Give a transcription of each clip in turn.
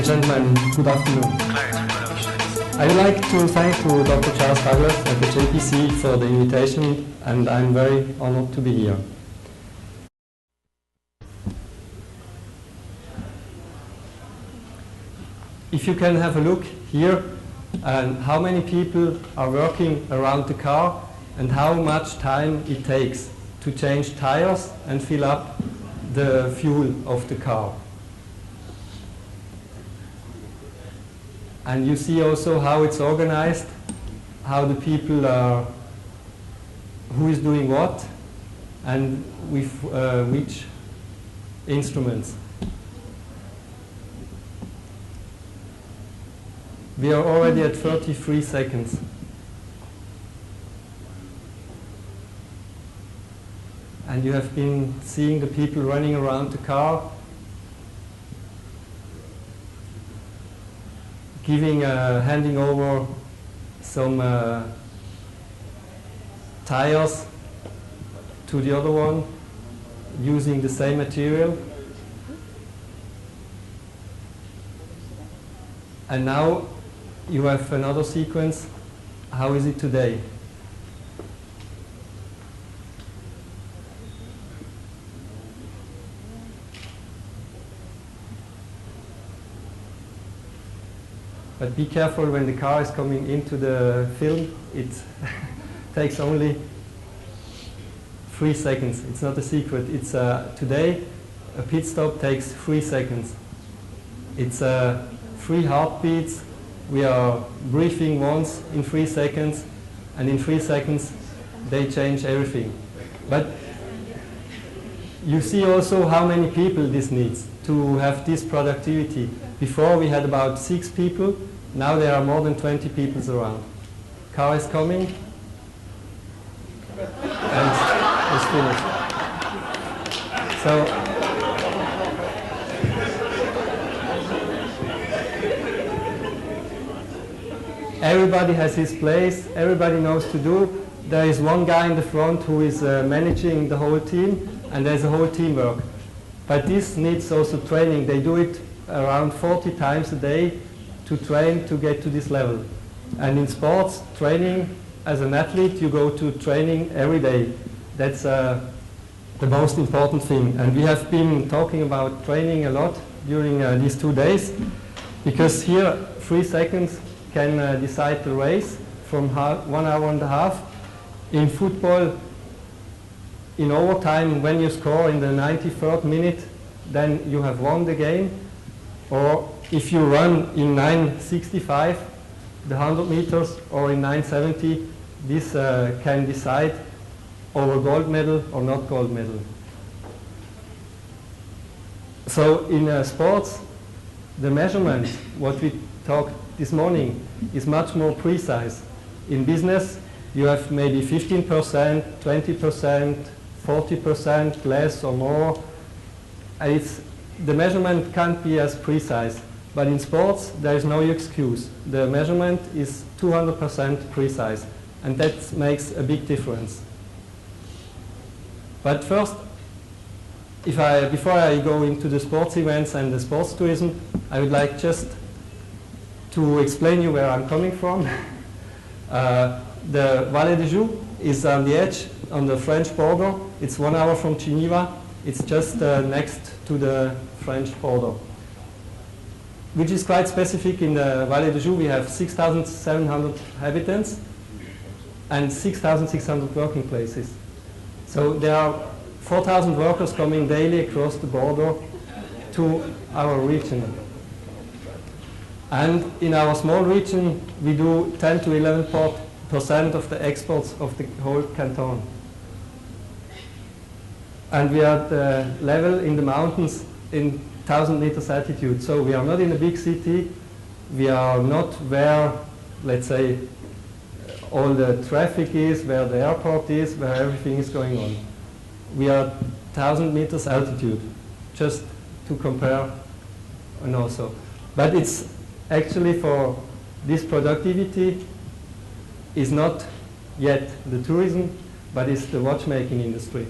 gentlemen, good afternoon. I would like to thank to Dr. Charles Douglas at the JPC for the invitation, and I'm very honored to be here. If you can have a look here, and how many people are working around the car and how much time it takes to change tires and fill up the fuel of the car. And you see also how it's organized, how the people are, who is doing what, and with which instruments. We are already at 33 seconds. And you have been seeing the people running around the car, handing over some tires to the other one, using the same material. And now you have another sequence. How is it today? But be careful when the car is coming into the film. It takes only 3 seconds. It's not a secret. It's today a pit stop takes 3 seconds. It's 3 heartbeats. We are briefing once in 3 seconds, and in 3 seconds they change everything. But you see also how many people this needs to have this productivity. Before we had about 6 people, now there are more than 20 people around. Car is coming, and it's finished. So everybody has his place, everybody knows to do. There is one guy in the front who is managing the whole team, and there's a whole teamwork. But this needs also training. They do it around 40 times a day to train to get to this level. And in sports, training as an athlete, you go to training every day. That's the most important thing. And we have been talking about training a lot during these 2 days, because here 3 seconds can decide the race from 1 hour and a half. In football, in overtime, when you score in the 93rd minute, then you have won the game. Or if you run in 9:65, the 100 meters, or in 9:70, this can decide over gold medal or not gold medal. So in sports, the measurement, what we talked this morning, is much more precise. In business, you have maybe 15%, 20%, 40% less or more. And the measurement can't be as precise. But in sports, there is no excuse. The measurement is 200% precise. And that makes a big difference. But first, before I go into the sports events and the sports tourism, I would like just to explain you where I'm coming from. The Vallée de Joux is on the edge, on the French border. It's 1 hour from Geneva. It's just next to the French border, which is quite specific. In the Vallée de Joux, we have 6,700 inhabitants and 6,600 working places. So there are 4,000 workers coming daily across the border to our region. And in our small region, we do 10 to 11% of the exports of the whole canton. And we are at the level in the mountains in 1,000 meters altitude. So we are not in a big city. We are not where, let's say, all the traffic is, where the airport is, where everything is going on. We are 1,000 meters altitude, just to compare and also. But it's actually for this productivity is not yet the tourism, but it's the watchmaking industry.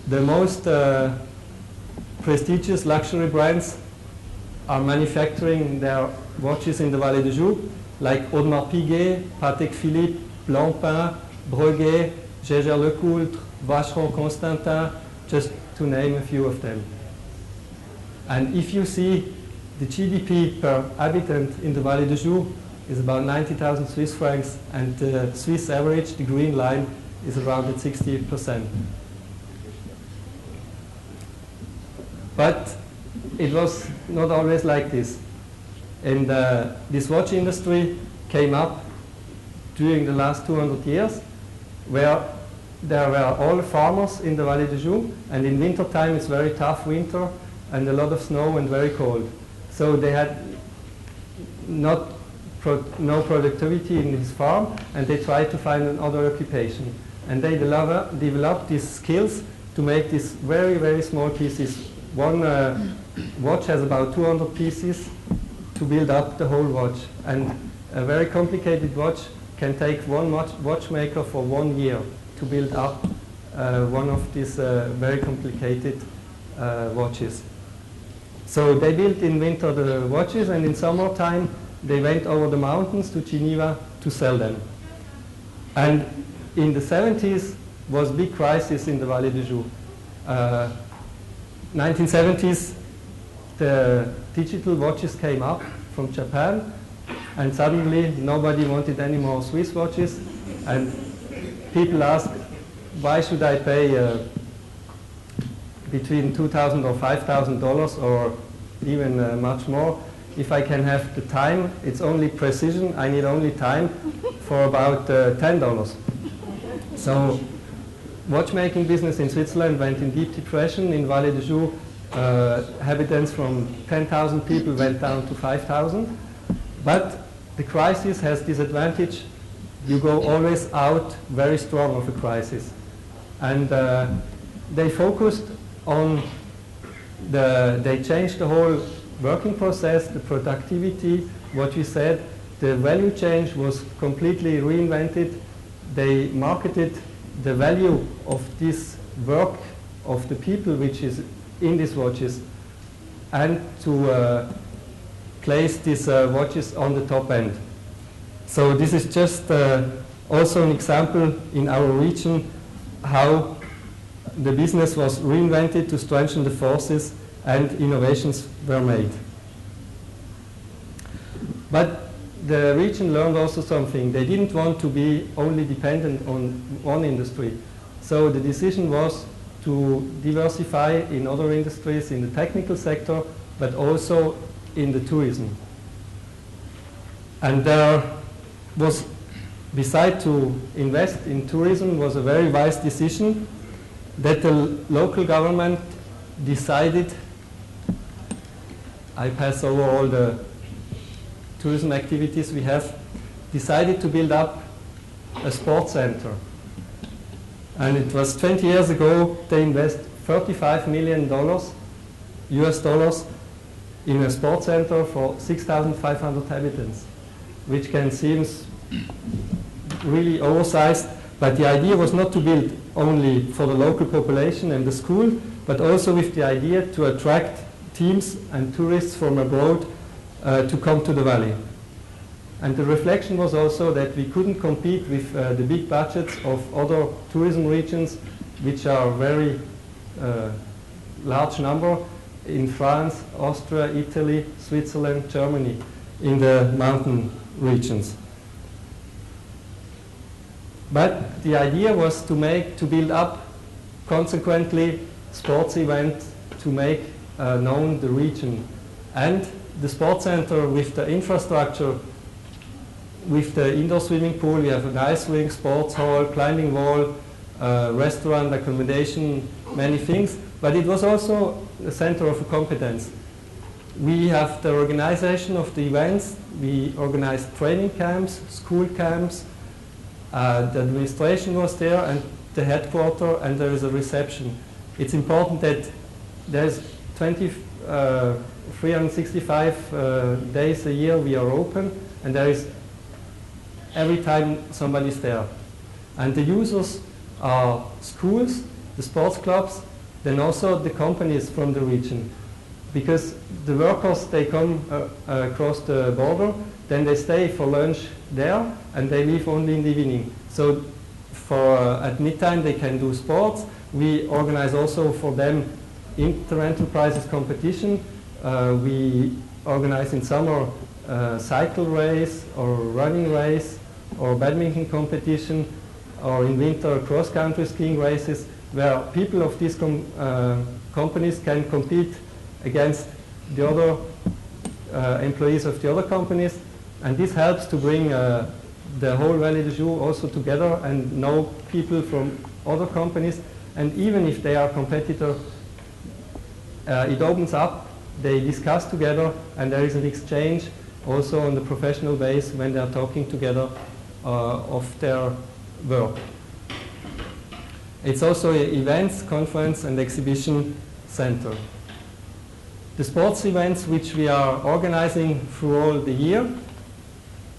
The most prestigious luxury brands are manufacturing their watches in the Vallée de Joux, like Audemars Piguet, Patek Philippe, Blancpain, Breguet, Jaeger-LeCoultre, Vacheron Constantin, just to name a few of them. And if you see the GDP per habitant in the Vallée de Joux is about 90,000 Swiss francs, and the Swiss average, the green line, is around at 60%. But it was not always like this. And this watch industry came up during the last 200 years, where there were all farmers in the Vallée de Joux, and in winter time it's very tough winter and a lot of snow and very cold. So they had no productivity in this farm, and they tried to find another occupation. And they developed these skills to make these very, very small pieces. One watch has about 200 pieces to build up the whole watch. And a very complicated watch can take one watchmaker for 1 year to build up one of these very complicated watches. So they built in winter the watches, and in summertime they went over the mountains to Geneva to sell them. And in the 70s was big crisis in the Vallée de Joux. 1970s, the digital watches came up from Japan, and suddenly nobody wanted any more Swiss watches, and people asked, why should I pay between $2,000 or $5,000 or even much more if I can have the time? It's only precision, I need only time for about $10. So watchmaking business in Switzerland went in deep depression. In Vallée de Joux, inhabitants from 10,000 people went down to 5,000. But the crisis has this advantage: you go always out very strong of a crisis. And they focused on they changed the whole working process, the productivity, what we said. The value chain was completely reinvented. They marketed the value of this work of the people which is in these watches, and to place these watches on the top end. So this is just also an example in our region how the business was reinvented to strengthen the forces and innovations were made. But the region learned also something. They didn't want to be only dependent on one industry. So the decision was to diversify in other industries, in the technical sector, but also in the tourism. And there was, beside to invest in tourism, was a very wise decision that the local government decided. I pass over all the tourism activities we have, decided to build up a sports center. And it was 20 years ago, they invest $35 million US dollars in a sports center for 6,500 inhabitants, which can seem really oversized, but the idea was not to build only for the local population and the school, but also with the idea to attract teams and tourists from abroad to come to the valley. And the reflection was also that we couldn't compete with the big budgets of other tourism regions, which are very large number in France, Austria, Italy, Switzerland, Germany, in the mountain regions. But the idea was to build up, consequently, sports events to make known the region. And the sports center with the infrastructure, with the indoor swimming pool, we have an ice rink, sports hall, climbing wall, restaurant, accommodation, many things. But it was also a center of competence. We have the organization of the events. We organized training camps, school camps. The administration was there, and the headquarters, and there is a reception. It's important that there's 365 days a year we are open, and there is every time somebody's there. And the users are schools, the sports clubs, then also the companies from the region. because the workers, they come across the border, then they stay for lunch there, and they leave only in the evening. So at midtime they can do sports. We organize also for them inter-enterprises competition. We organize in summer cycle race or running race or badminton competition, or in winter cross-country skiing races, where people of these companies can compete against the other employees of the other companies, and this helps to bring the whole Vallée de Joux also together and know people from other companies, and even if they are competitors, it opens up, they discuss together, and there is an exchange also on the professional base when they are talking together of their work. It's also an events, conference and exhibition center. The sports events which we are organizing through all the year,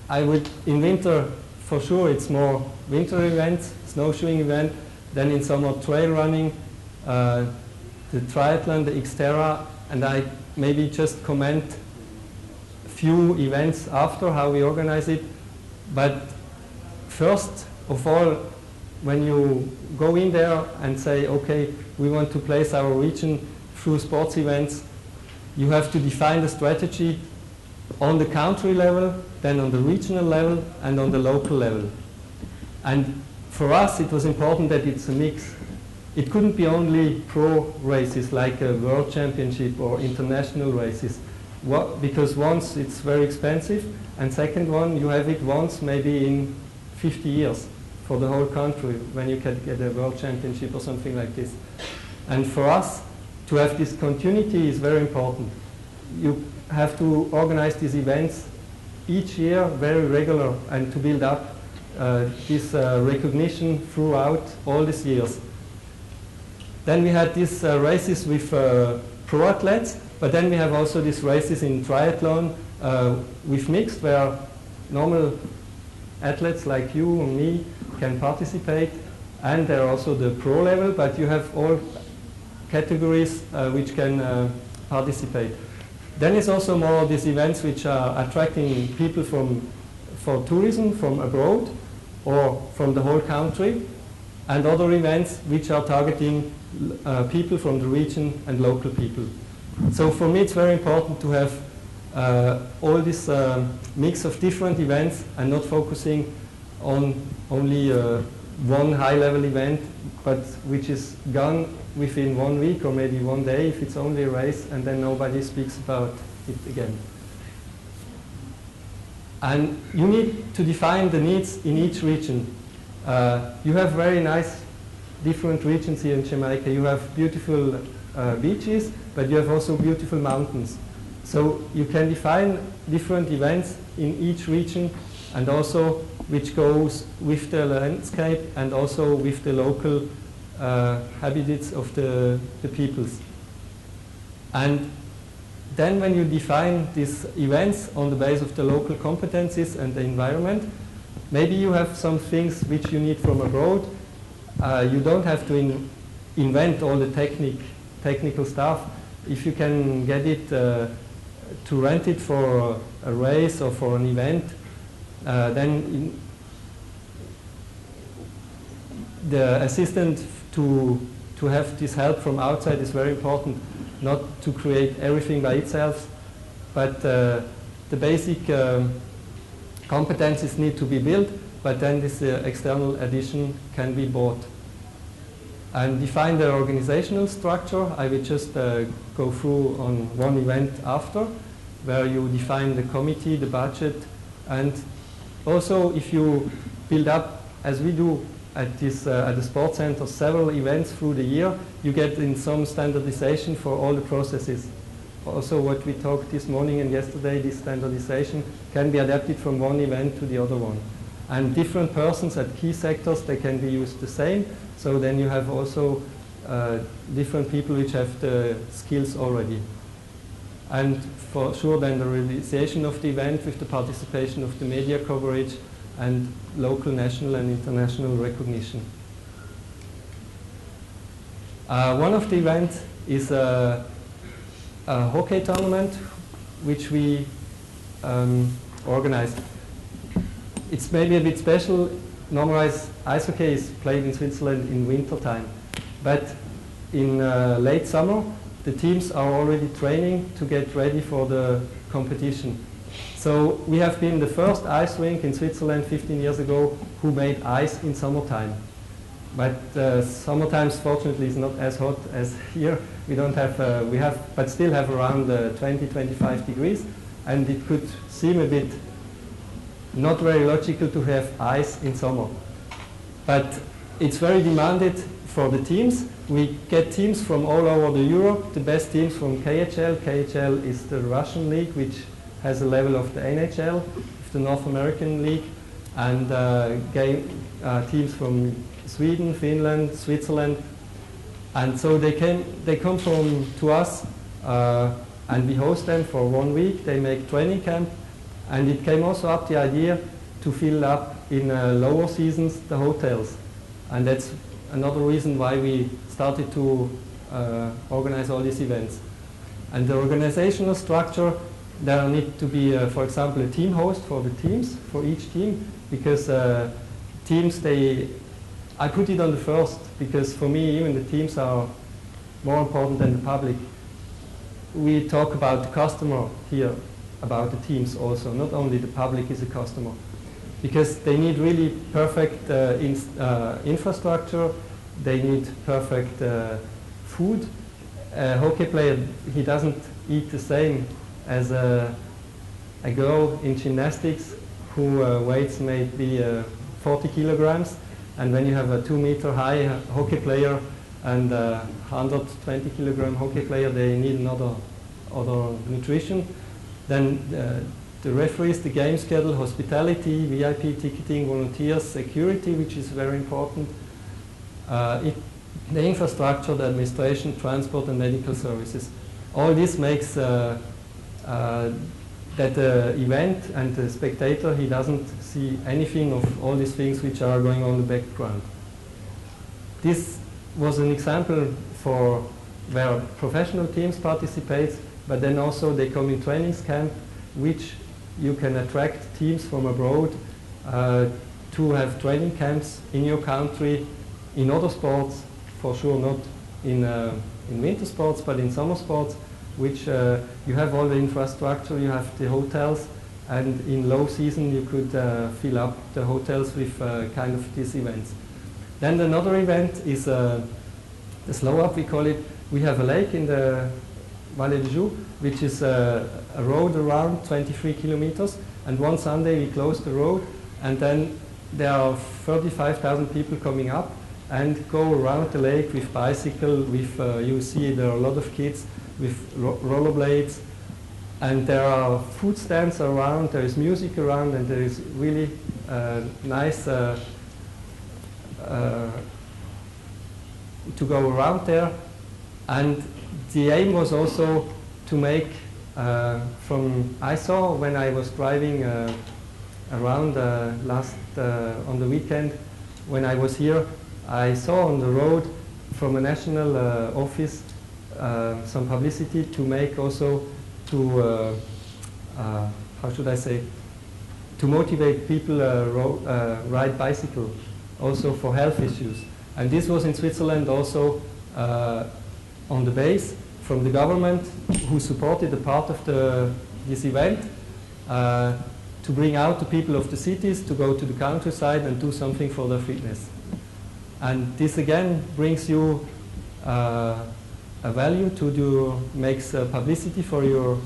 in winter for sure it's more winter events, snowshoeing event, then in summer trail running, the triathlon, the Xterra, and I maybe just comment few events after how we organize it. But first of all, when you go in there and say, okay, we want to place our region through sports events, you have to define the strategy on the country level, then on the regional level, and on the local level. And for us, it was important that it's a mix. It couldn't be only pro races like a world championship or international races, because once it's very expensive, and second one, you have it once maybe in 50 years for the whole country when you can get a world championship or something like this. And for us, to have this continuity is very important. You have to organize these events each year very regular and to build up this recognition throughout all these years. Then we had these races with pro athletes, but then we have also these races in triathlon with mixed, where normal athletes like you and me can participate, and there are also the pro level, but you have all categories which can participate. Then it's also more these events which are attracting people for tourism from abroad or from the whole country, and other events which are targeting people from the region and local people. So for me it's very important to have all this mix of different events and not focusing on only one high-level event, but which is gone within 1 week or maybe 1 day if it's only a race, and then nobody speaks about it again. And you need to define the needs in each region. You have very nice different regions here in Jamaica. You have beautiful beaches, but you have also beautiful mountains. So you can define different events in each region, and also which goes with the landscape and also with the local habitats of the peoples. And then when you define these events on the basis of the local competencies and the environment, maybe you have some things which you need from abroad. You don't have to invent all the technical stuff. If you can get it to rent it for a race or for an event, then the assistant to have this help from outside is very important, not to create everything by itself, but the basic competencies need to be built, but then this external addition can be bought. And define the organizational structure. I will just go through on one event after, where you define the committee, the budget, and also if you build up, as we do at the sports center, several events through the year, you get in some standardization for all the processes. Also what we talked this morning and yesterday, this standardization can be adapted from one event to the other one. And different persons at key sectors, they can be used the same. So then you have also different people which have the skills already. And for sure then the realization of the event with the participation of the media coverage and local, national and international recognition. One of the events is a hockey tournament which we organized. It's maybe a bit special. Normally, ice hockey is played in Switzerland in winter time, but in late summer, the teams are already training to get ready for the competition. So we have been the first ice rink in Switzerland 15 years ago who made ice in summertime. But summertime, fortunately, is not as hot as here. We don't have, but still have around 20, 25 degrees, and it could seem a bit not very logical to have ice in summer. But it's very demanded for the teams. We get teams from all over Europe, the best teams from KHL. KHL is the Russian league, which has a level of the NHL, the North American league, and teams from Sweden, Finland, Switzerland. And so they come to us, and we host them for 1 week. They make training camp, and it came also up the idea to fill up in lower seasons the hotels. And that's another reason why we started to organize all these events. And the organizational structure, there need to be, for example, a team host for the teams, for each team, because teams, I put it on the first, because for me, even the teams are more important than the public. We talk about the customer here, about the teams also, not only the public is a customer. Because they need really perfect infrastructure, they need perfect food. A hockey player, he doesn't eat the same as a girl in gymnastics who weighs maybe 40 kilograms. And when you have a 2 meter high hockey player and a 120 kilogram hockey player, they need other nutrition. Then the referees, the game schedule, hospitality, VIP ticketing, volunteers, security, which is very important. The infrastructure, the administration, transport and medical services. All this makes that the event and the spectator, he doesn't see anything of all these things which are going on in the background. This was an example for where professional teams participate, but then also they come in trainings camp, which you can attract teams from abroad to have training camps in your country, in other sports, for sure not in winter sports, but in summer sports, which you have all the infrastructure, you have the hotels, and in low season you could fill up the hotels with kind of these events. Then another event is the slow up, we call it. We have a lake in the Vallée de Joux, which is a road around 23 kilometers, and one Sunday we close the road, and then there are 35,000 people coming up and go around the lake with bicycle, with you see there are a lot of kids with rollerblades, and there are food stands around, there is music around, and there is really nice to go around there. And the aim was also to make I saw when I was driving around on the weekend, when I was here, I saw on the road from a national office some publicity to make also to, how should I say, to motivate people ride bicycle, also for health issues. And this was in Switzerland also on the base from the government, who supported a part of this event to bring out the people of the cities to go to the countryside and do something for their fitness. And this again brings you a value makes publicity for your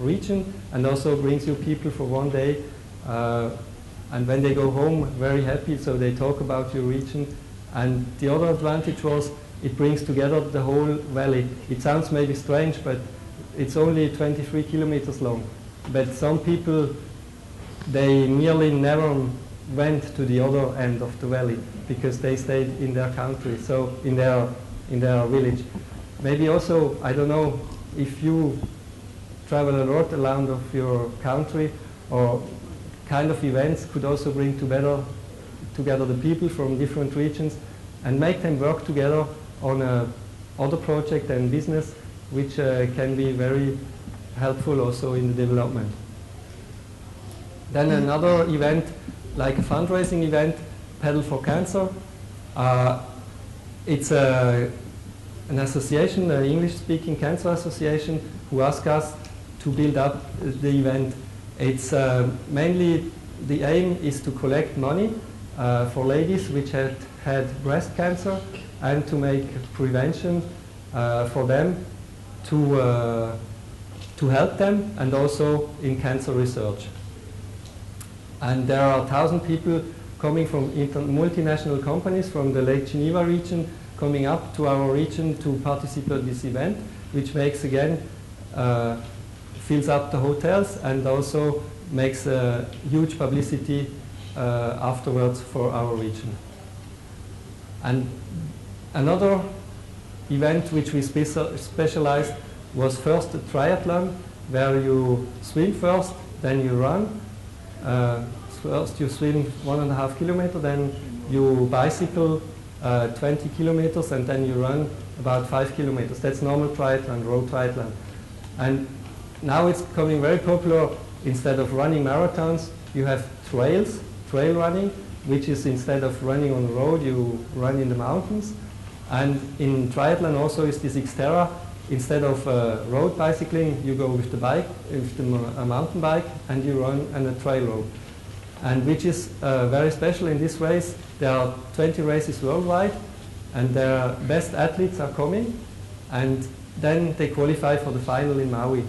region, and also brings you people for one day, and when they go home very happy, so they talk about your region. And the other advantage was it brings together the whole valley. It sounds maybe strange, but it's only 23 kilometers long. But some people, they nearly never went to the other end of the valley because they stayed in their country, so in their village. Maybe also, I don't know, if you travel a lot around of your country, or kind of events could also bring together the people from different regions and make them work together on other project and business which can be very helpful also in the development. Then another event, like a fundraising event, Pedal for Cancer. It's an association, an English-speaking cancer association, who asked us to build up the event. It's mainly, the aim is to collect money for ladies which had breast cancer, and to make prevention for them, to help them, and also in cancer research. And there are 1,000 people coming from multinational companies from the Lake Geneva region, coming up to our region to participate in this event, which makes, again, fills up the hotels and also makes huge publicity afterwards for our region. And another event which we specialized was first a triathlon, where you swim first, then you run. First you swim 1.5 kilometers, then you bicycle 20 kilometers, and then you run about 5 kilometers. That's normal triathlon, road triathlon. And now it's becoming very popular. Instead of running marathons, you have trail running, which is, instead of running on the road, you run in the mountains. And in triathlon also is this Xterra. Instead of road bicycling, you go with the bike, with a mountain bike, and you run on a trail road. And which is very special in this race. There are 20 races worldwide, and their best athletes are coming, and then they qualify for the final in Maui.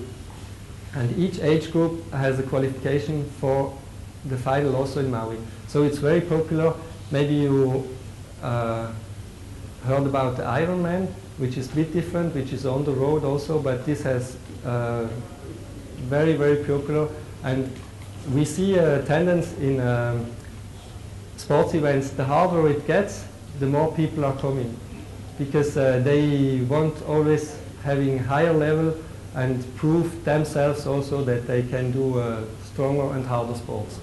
And each age group has a qualification for the final also in Maui. So it's very popular. Maybe you heard about the Ironman, which is a bit different, which is on the road also, but this has very, very popular. And we see a tendency in sports events, the harder it gets, the more people are coming, because they want always having higher level and prove themselves also that they can do stronger and harder sports.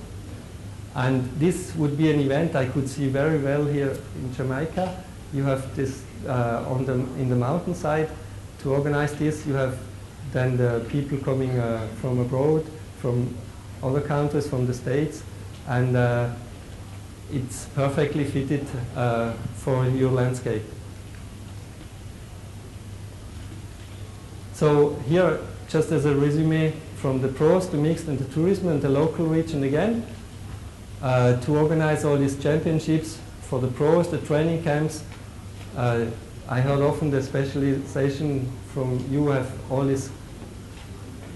And this would be an event I could see very well here in Jamaica. You have this in the mountainside. To organize this, you have then the people coming from abroad, from other countries, from the States, and it's perfectly fitted for your landscape. So here, just as a resume from the pros, the mixed, and the tourism, and the local region again, to organize all these championships for the pros, the training camps. I heard often the specialization from you have all these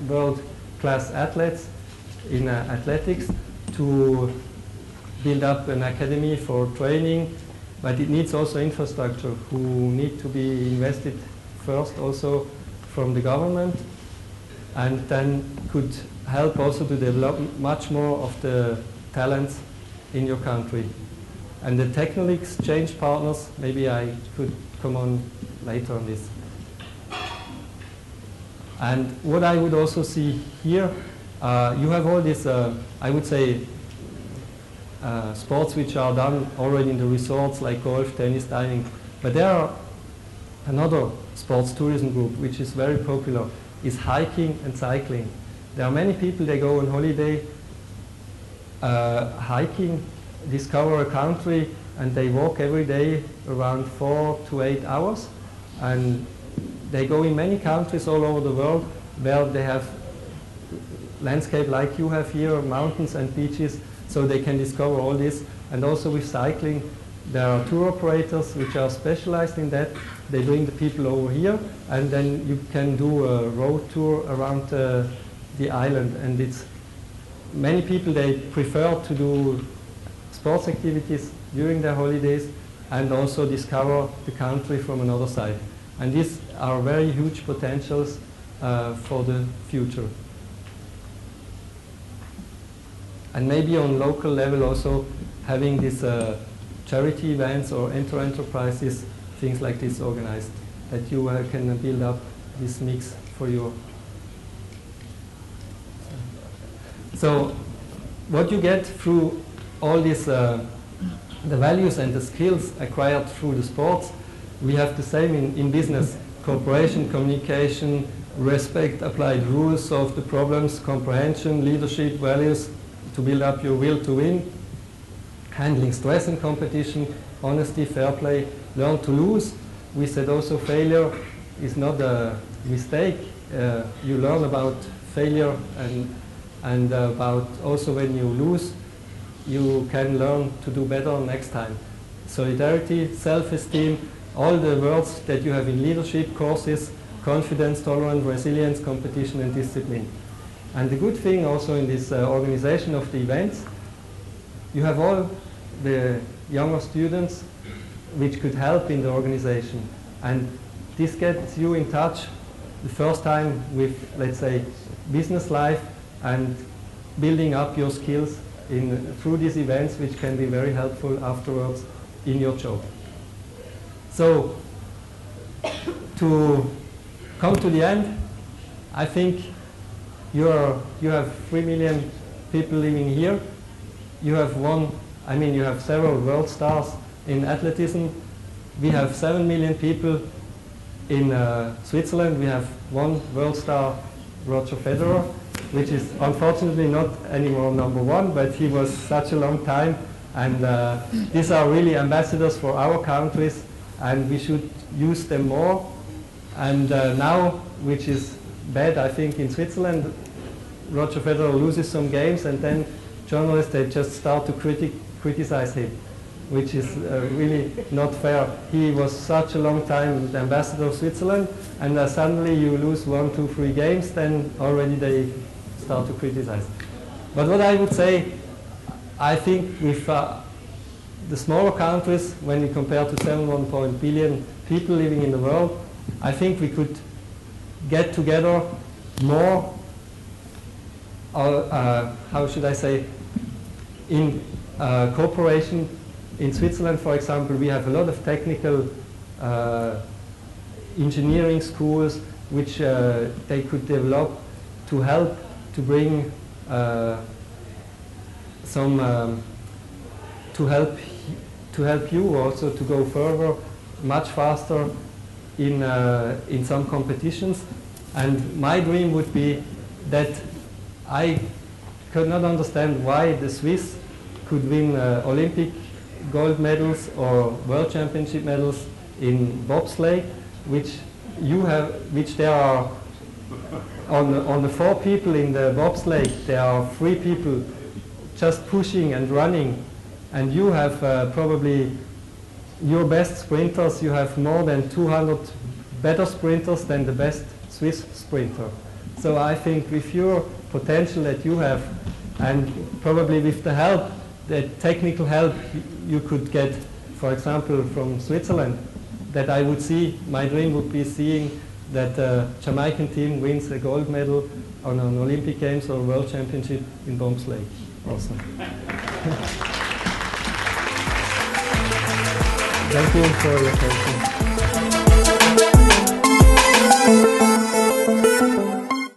world-class athletes in athletics, to build up an academy for training, but it needs also infrastructure who need to be invested first also from the government, and then could help also to develop much more of the talents in your country. And the technical exchange partners, maybe I could come on later on this. And what I would also see here, you have all these, I would say, sports which are done already in the resorts, like golf, tennis, diving. But there are another sports tourism group which is very popular, is hiking and cycling. There are many people, they go on holiday hiking, discover a country, and they walk every day around 4 to 8 hours. And they go in many countries all over the world where they have landscape like you have here, mountains and beaches, so they can discover all this. And also with cycling, there are tour operators which are specialized in that. They bring the people over here, and then you can do a road tour around the island. And it's many people, they prefer to do sports activities during their holidays and also discover the country from another side. And these are very huge potentials for the future. And maybe on local level also having these charity events or enterprises, things like this organized, that you can build up this mix for you. So what you get through all these, the values and the skills acquired through the sports, we have the same in business. cooperation, communication, respect, applied rules, solve the problems, comprehension, leadership, values, to build up your will to win, handling stress and competition, honesty, fair play, learn to lose. We said also failure is not a mistake. You learn about failure and about also when you lose, you can learn to do better next time. Solidarity, self-esteem, all the words that you have in leadership courses, confidence, tolerance, resilience, competition and discipline. And the good thing also in this organization of the events, you have all the younger students which could help in the organization. And this gets you in touch the first time with, let's say, business life and building up your skills through these events, which can be very helpful afterwards in your job. So, to come to the end, I think you have 3 million people living here. You have you have several world stars in athleticism. We have 7 million people in Switzerland. We have one world star, Roger Federer, which is unfortunately not anymore #1, but he was such a long time. And these are really ambassadors for our countries, and we should use them more. And now, which is bad, I think, in Switzerland, Roger Federer loses some games, and then journalists, they just start to criticize him, which is really not fair. He was such a long time the ambassador of Switzerland, and suddenly you lose 1, 2, 3 games, then already they start to criticize. But what I would say, I think with the smaller countries, when we compare to 7.1 billion people living in the world, I think we could get together more, how should I say, in cooperation. In Switzerland, for example, we have a lot of technical engineering schools which they could develop to help to bring to help you also to go further much faster in some competitions. And my dream would be that I could not understand why the Swiss could win Olympic gold medals or world championship medals in bobsleigh, which there are on the 4 people in the bobsleigh, there are 3 people just pushing and running, and you have probably your best sprinters, you have more than 200 better sprinters than the best Swiss sprinter. So I think with your potential that you have, and probably with the help, the technical help you could get, for example, from Switzerland, that I would see, my dream would be seeing that the Jamaican team wins a gold medal on an Olympic Games or World Championship in bobsleigh. Awesome. Thank you for your attention.